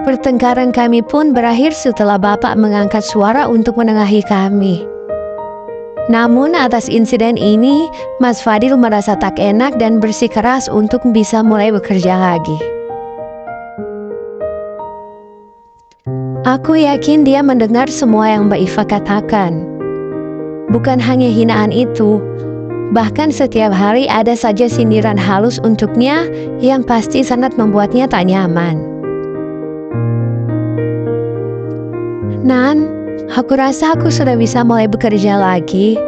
Pertengkaran kami pun berakhir setelah Bapak mengangkat suara untuk menengahi kami. Namun atas insiden ini, Mas Fadil merasa tak enak dan bersikeras untuk bisa mulai bekerja lagi. Aku yakin dia mendengar semua yang Mbak Iva katakan. Bukan hanya hinaan itu, bahkan setiap hari ada saja sindiran halus untuknya yang pasti sangat membuatnya tak nyaman. Nan, aku rasa aku sudah bisa mulai bekerja lagi.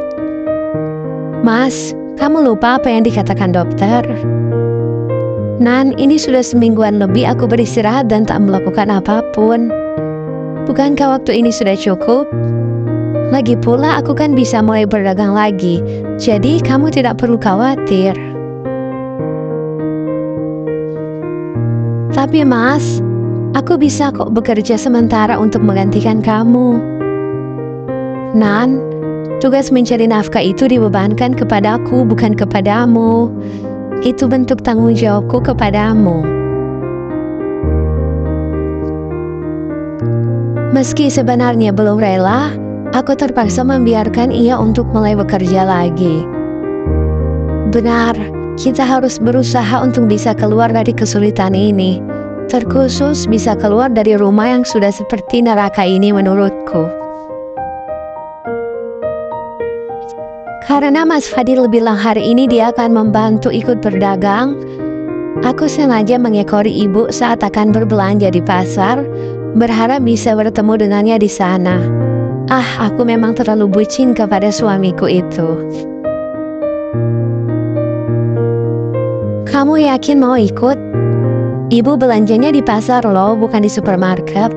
Mas, kamu lupa apa yang dikatakan dokter? Nan, ini sudah semingguan lebih aku beristirahat dan tak melakukan apapun. Bukankah waktu ini sudah cukup? Lagi pula aku kan bisa mulai berdagang lagi, jadi kamu tidak perlu khawatir. Tapi Mas, aku bisa kok bekerja sementara untuk menggantikan kamu. Nan, tugas mencari nafkah itu dibebankan kepadaku, bukan kepadamu. Itu bentuk tanggung jawabku kepadamu. Meski sebenarnya belum rela, aku terpaksa membiarkan ia untuk mulai bekerja lagi. Benar, kita harus berusaha untuk bisa keluar dari kesulitan ini. Terkhusus bisa keluar dari rumah yang sudah seperti neraka ini menurutku. Karena Mas Fadil bilang hari ini dia akan membantu ikut berdagang, aku sengaja mengekori ibu saat akan berbelanja di pasar, berharap bisa bertemu dengannya di sana. Aku memang terlalu bucin kepada suamiku itu. Kamu yakin mau ikut? Ibu belanjanya di pasar loh, bukan di supermarket.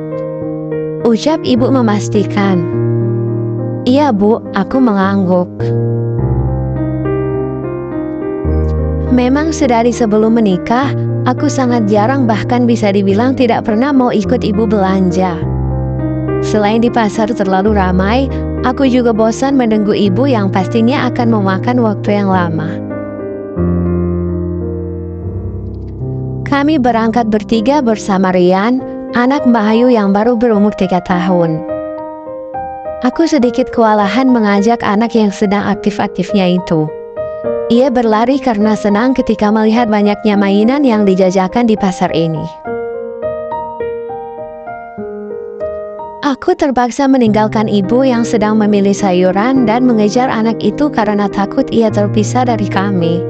Ucap ibu memastikan. Iya bu, aku mengangguk. Memang sedari sebelum menikah, aku sangat jarang, bahkan bisa dibilang tidak pernah mau ikut ibu belanja. Selain di pasar terlalu ramai, aku juga bosan menunggu ibu yang pastinya akan memakan waktu yang lama. Kami berangkat bertiga bersama Rian, anak Mbak Ayu yang baru berumur 3 tahun. Aku sedikit kewalahan mengajak anak yang sedang aktif-aktifnya itu. Ia berlari karena senang ketika melihat banyaknya mainan yang dijajakan di pasar ini. Aku terpaksa meninggalkan ibu yang sedang memilih sayuran dan mengejar anak itu karena takut ia terpisah dari kami.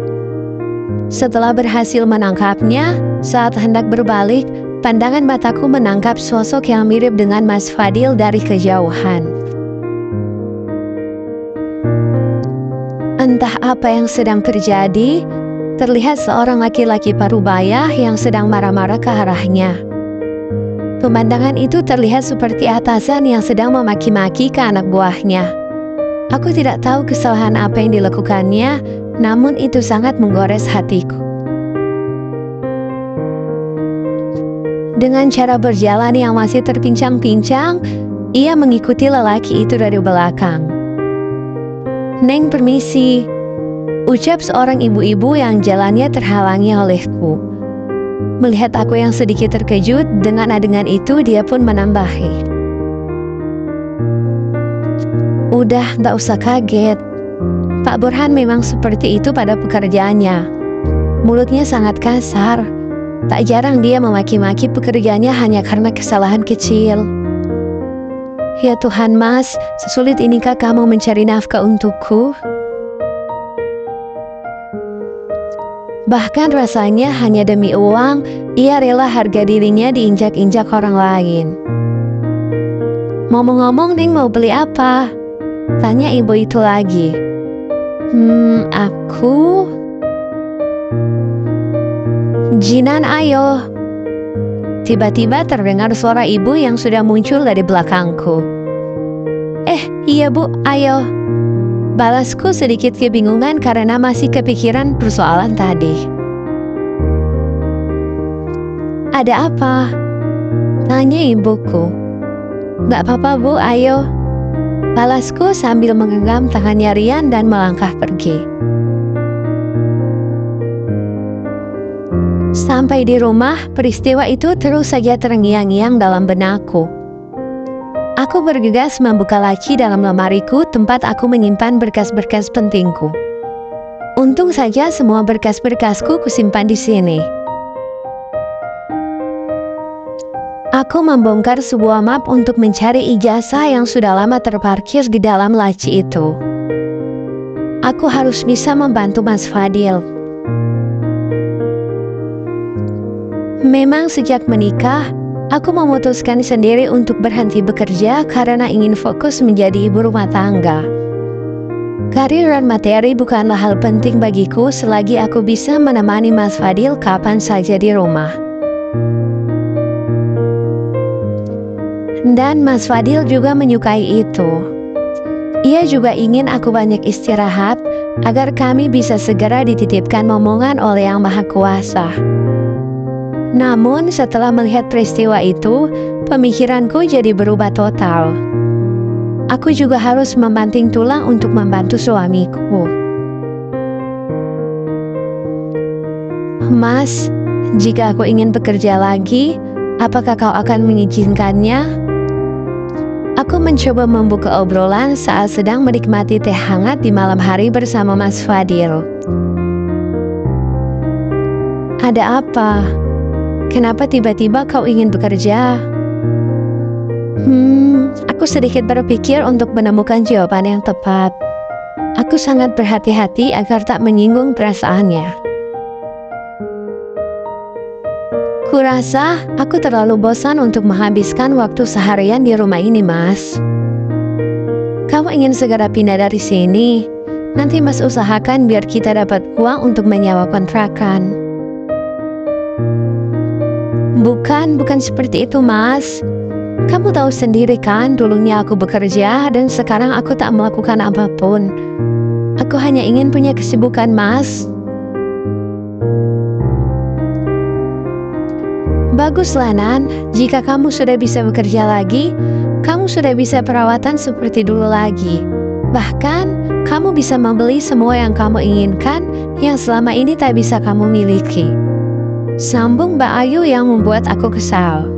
Setelah berhasil menangkapnya, saat hendak berbalik, pandangan mataku menangkap sosok yang mirip dengan Mas Fadil dari kejauhan. Entah apa yang sedang terjadi, terlihat seorang laki-laki parubaya yang sedang marah-marah ke arahnya. Pemandangan itu terlihat seperti atasan yang sedang memaki-maki ke anak buahnya. Aku tidak tahu kesalahan apa yang dilakukannya, namun itu sangat menggores hatiku. Dengan cara berjalan yang masih terpincang-pincang, ia mengikuti lelaki itu dari belakang. Neng, permisi, ucap seorang ibu-ibu yang jalannya terhalangi olehku. Melihat aku yang sedikit terkejut dengan adegan itu, dia pun menambahi. Udah, gak usah kaget. Pak Burhan memang seperti itu pada pekerjaannya. Mulutnya sangat kasar. Tak jarang dia memaki-maki pekerjaannya hanya karena kesalahan kecil. Ya Tuhan Mas, sesulit inikah kamu mencari nafkah untukku? Bahkan rasanya hanya demi uang, ia rela harga dirinya diinjak-injak orang lain. Ngomong-ngomong, Neng mau beli apa? Tanya ibu itu lagi. Aku... Jinan, ayo. Tiba-tiba terdengar suara ibu yang sudah muncul dari belakangku. Iya bu, ayo. Balasku sedikit kebingungan karena masih kepikiran persoalan tadi. Ada apa? Tanya ibuku. Gak apa-apa bu, ayo. Balasku sambil menggenggam tangannya Rian dan melangkah pergi. Sampai di rumah, peristiwa itu terus saja terngiang-ngiang dalam benakku. Aku bergegas membuka laci dalam lemariku tempat aku menyimpan berkas-berkas pentingku. Untung saja semua berkas-berkasku kusimpan di sini. Aku membongkar sebuah map untuk mencari ijazah yang sudah lama terparkir di dalam laci itu. Aku harus bisa membantu Mas Fadil. Memang sejak menikah, aku memutuskan sendiri untuk berhenti bekerja karena ingin fokus menjadi ibu rumah tangga. Karir dan materi bukanlah hal penting bagiku selagi aku bisa menemani Mas Fadil kapan saja di rumah. Dan Mas Fadil juga menyukai itu. Ia juga ingin aku banyak istirahat agar kami bisa segera dititipkan momongan oleh Yang Maha Kuasa. Namun setelah melihat peristiwa itu, pemikiranku jadi berubah total. Aku juga harus membanting tulang untuk membantu suamiku. Mas, jika aku ingin bekerja lagi, apakah kau akan mengizinkannya? Aku mencoba membuka obrolan saat sedang menikmati teh hangat di malam hari bersama Mas Fadil. Ada apa? Kenapa tiba-tiba kau ingin bekerja? Aku sedikit berpikir untuk menemukan jawaban yang tepat. Aku sangat berhati-hati agar tak menyinggung perasaannya. Kurasa aku terlalu bosan untuk menghabiskan waktu seharian di rumah ini, Mas. Kamu ingin segera pindah dari sini? Nanti Mas usahakan biar kita dapat uang untuk menyewa kontrakan. Bukan seperti itu, Mas. Kamu tahu sendiri kan, dulunya aku bekerja dan sekarang aku tak melakukan apapun. Aku hanya ingin punya kesibukan, Mas. Baguslah, Nan. Jika kamu sudah bisa bekerja lagi, kamu sudah bisa perawatan seperti dulu lagi. Bahkan, kamu bisa membeli semua yang kamu inginkan yang selama ini tak bisa kamu miliki. Sambung Mbak Ayu yang membuat aku kesal.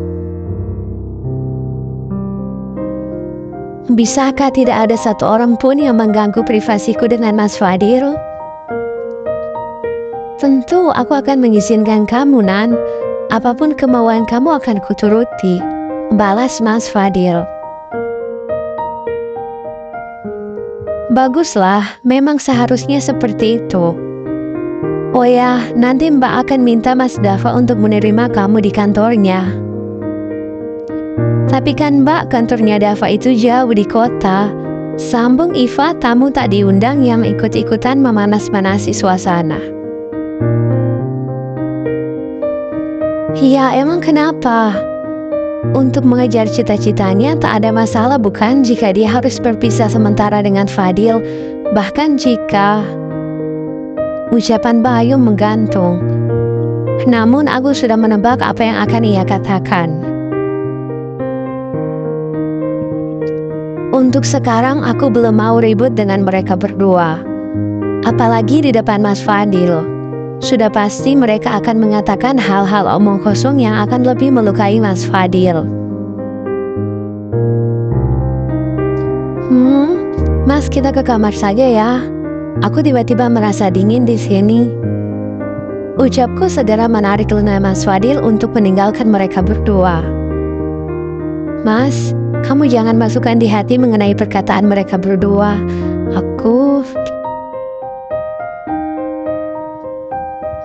Bisakah tidak ada satu orang pun yang mengganggu privasiku dengan Mas Fadil? Tentu aku akan mengizinkan kamu, Nan. Apapun kemauan kamu akan kuturuti, balas Mas Fadil. Baguslah, memang seharusnya seperti itu. Oh ya, nanti Mbak akan minta Mas Dava untuk menerima kamu di kantornya. Tapi kan Mbak, kantornya Dava itu jauh di kota. Sambung Iva, tamu tak diundang yang ikut-ikutan memanas-manasi suasana. Ya, emang kenapa? Untuk mengejar cita-citanya tak ada masalah bukan jika dia harus berpisah sementara dengan Fadil. Bahkan jika... Ucapan Bayu menggantung. Namun aku sudah menebak apa yang akan ia katakan. Untuk sekarang aku belum mau ribut dengan mereka berdua. Apalagi di depan Mas Fadil. Sudah pasti mereka akan mengatakan hal-hal omong kosong yang akan lebih melukai Mas Fadil. Mas, kita ke kamar saja ya. Aku tiba-tiba merasa dingin di sini. Ucapku segera menarik lengan Mas Fadil untuk meninggalkan mereka berdua. Mas, kamu jangan masukkan di hati mengenai perkataan mereka berdua.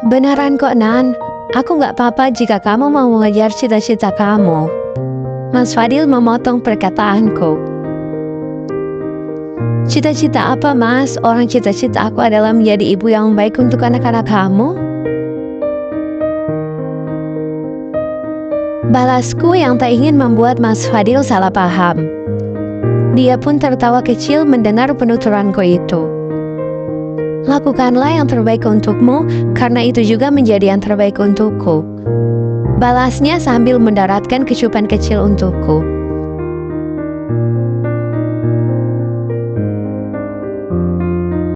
Beneran kok, Nan. Aku gak apa-apa jika kamu mau mengejar cita-cita kamu. Mas Fadil memotong perkataanku. Cita-cita apa, Mas? Orang cita-cita aku adalah menjadi ibu yang baik untuk anak-anak kamu. Balasku yang tak ingin membuat Mas Fadil salah paham. Dia pun tertawa kecil mendengar penuturanku itu. Lakukanlah yang terbaik untukmu, karena itu juga menjadi yang terbaik untukku. Balasnya sambil mendaratkan kecupan kecil untukku.